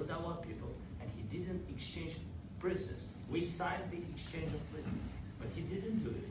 with our people, and he didn't exchange prisoners. We signed the exchange of prisoners, but he didn't do it.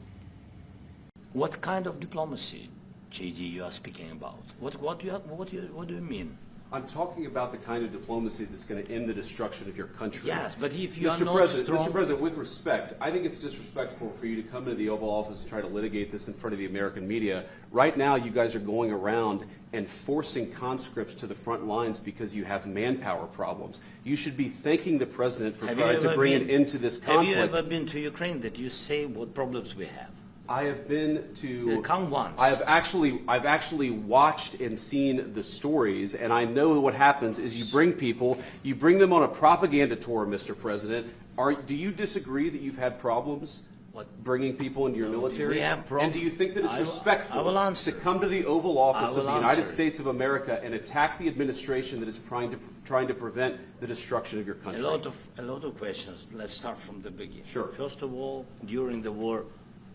What kind of diplomacy, JD, you are speaking about? What do you mean? I'm talking about the kind of diplomacy that's going to end the destruction of your country. Yes, but if you are Mr. not President, strong... Mr. President, with respect, I think it's disrespectful for you to come into the Oval Office and try to litigate this in front of the American media. Right now, you guys are going around and forcing conscripts to the front lines because you have manpower problems. You should be thanking the President for trying to bring an end to this conflict. Have you ever been to Ukraine that you say what problems we have? I have been to. Come once. I've actually watched and seen the stories, and I know what happens is you bring them on a propaganda tour, Mr. President. Do you disagree that you've had problems bringing people into your military? We have problems. And do you think that it's respectful to come to the Oval Office of the United States of America and attack the administration that is trying to prevent the destruction of your country? A lot of questions. Let's start from the beginning. Sure. First of all, during the war,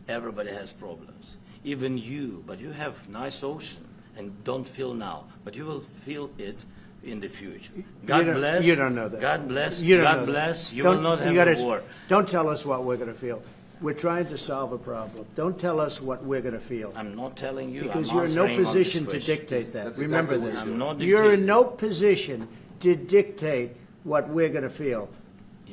everybody has problems. Even you, but you have nice ocean and don't feel now, but you will feel it in the future. God bless. You don't know that. God bless. You don't God know bless. That. You will not have a war. Don't tell us what we're going to feel. We're trying to solve a problem. Don't tell us what we're going to feel. I'm not telling you. Because I'm you're in no answering on this position to question. dictate that. That's Remember exactly this. what I'm not You're in dictating. no position to dictate what we're going to feel.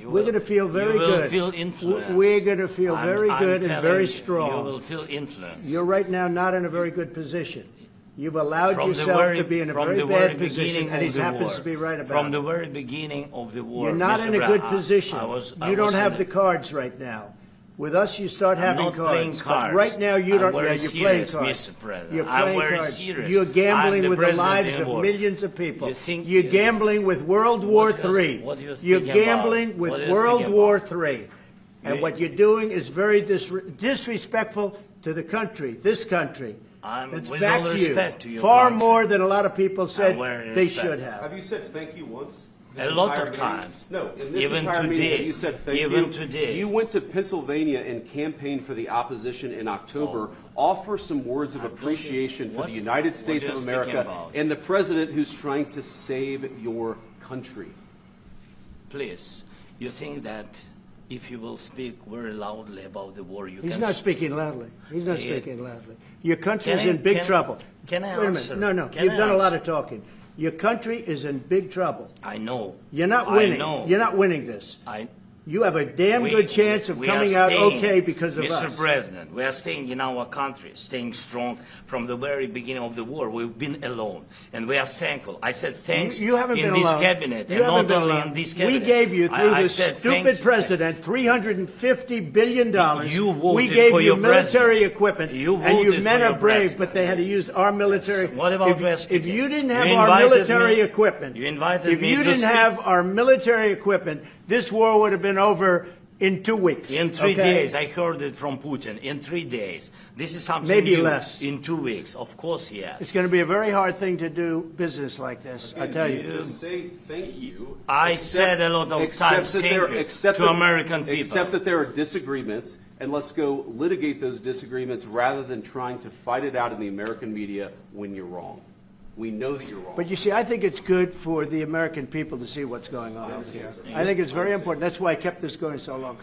We're going to feel very good. You will feel influence. We're going to feel very good and very strong. You will feel influence. You're right now not in a very good position. You've allowed yourself to be in a very bad position, and he happens to be right about it. From the very beginning of the war. You're not in a good position. You don't have the cards right now. With us, you start having not cards. playing cards. But right now, you don't. I'm Yeah, very you're playing serious, cards. Mr. President. You're I'm playing very cards. serious. You're gambling I'm with the president lives in of war. millions of people. You think You're gambling with World War III. What are you You're speaking gambling about? with What are you World speaking War about? III. And what you're doing is very disrespectful to the country, this country. That's with back all to respect to you. your Far country. more than a lot of people said very they respectful. should have. Have you said thank you once? A lot entire of meeting? times. No, in this Even entire meeting, today. have you said thank Even you? today. You went to Pennsylvania and campaigned for the opposition in October. Offer some words of appreciation for the United States of America and the president who's trying to save your country. Please, you think that if you will speak very loudly about the war, you He's can... not speaking loudly. He's not speaking loudly. Your country is Can I- in big can- trouble. can I Wait a answer? minute. No, Can you've I done a lot answer? of talking. Your country is in big trouble. I know. You're not I winning. know. You're not winning this. You have a damn good chance of we are coming out staying, okay because of us. Mr. President, we are staying in our country, staying strong from the very beginning of the war. We've been alone, and we are thankful. I said thanks You haven't in been this alone. cabinet, You and haven't not been only alone. in this cabinet. We gave you, through I this said thank stupid you. president, $350 billion. You voted we gave for you your military president. equipment, You and you voted men for are your brave, president. but they had to use our military. What about if you didn't have You our invited military me- equipment, you invited if me you to didn't speak. have our military equipment, this war would have been over in 2 weeks. In 3 okay? days, I heard it from Putin. In 3 days, this is something Maybe new. less. In 2 weeks, of course, yes. It's going to be a very hard thing to do business like this, I tell you. Just say thank you. I said a lot of times thank you to American people. Except that there are disagreements, and let's go litigate those disagreements rather than trying to fight it out in the American media when you're wrong. We know that you're wrong. But you see, I think it's good for the American people to see what's going on out here. I think it's very important. That's why I kept this going so long.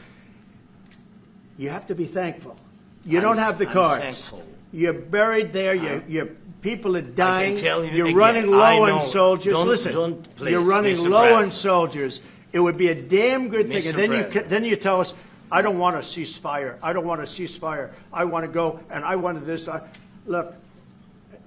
You have to be thankful. You don't have the I'm cards. thankful. You're buried there. Your people are dying. tell you You're again, running I low know. on soldiers. Don't- Listen, don't, please, you're running Mr. low on President. soldiers. It would be a damn good thing. Mr. And then President. then you tell us, I don't want a ceasefire. I don't want a ceasefire. I want to go and I wanted this. Look.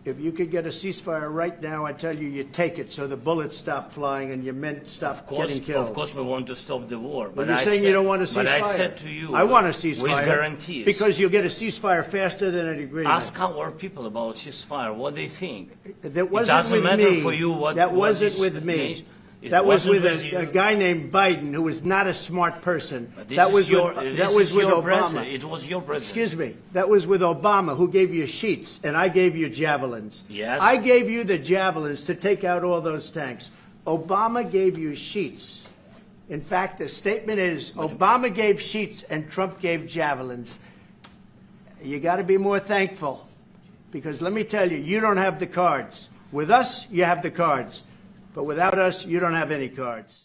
If you could get a ceasefire right now, I tell you, you take it so the bullets stop flying and your men stop getting killed. Of course, we want to stop the war. But you're saying you don't want a ceasefire. But I said to you, I want a ceasefire. with guarantees. Because you'll get a ceasefire faster than an agreement. Ask our people about ceasefire, what they think. That wasn't it doesn't with matter me. for you what. That what wasn't this with me. nation- it That was wasn't with you. a guy named Biden, who was not a smart person. But this That is was your, with, this that was is with your Obama. president. It was your president. Excuse me. That was with Obama, who gave you sheets, and I gave you javelins. Yes. I gave you the javelins to take out all those tanks. Obama gave you sheets. In fact, the statement is Obama gave sheets and Trump gave javelins. You got to be more thankful, because let me tell you, you don't have the cards. With us, you have the cards. But without us, you don't have any cards.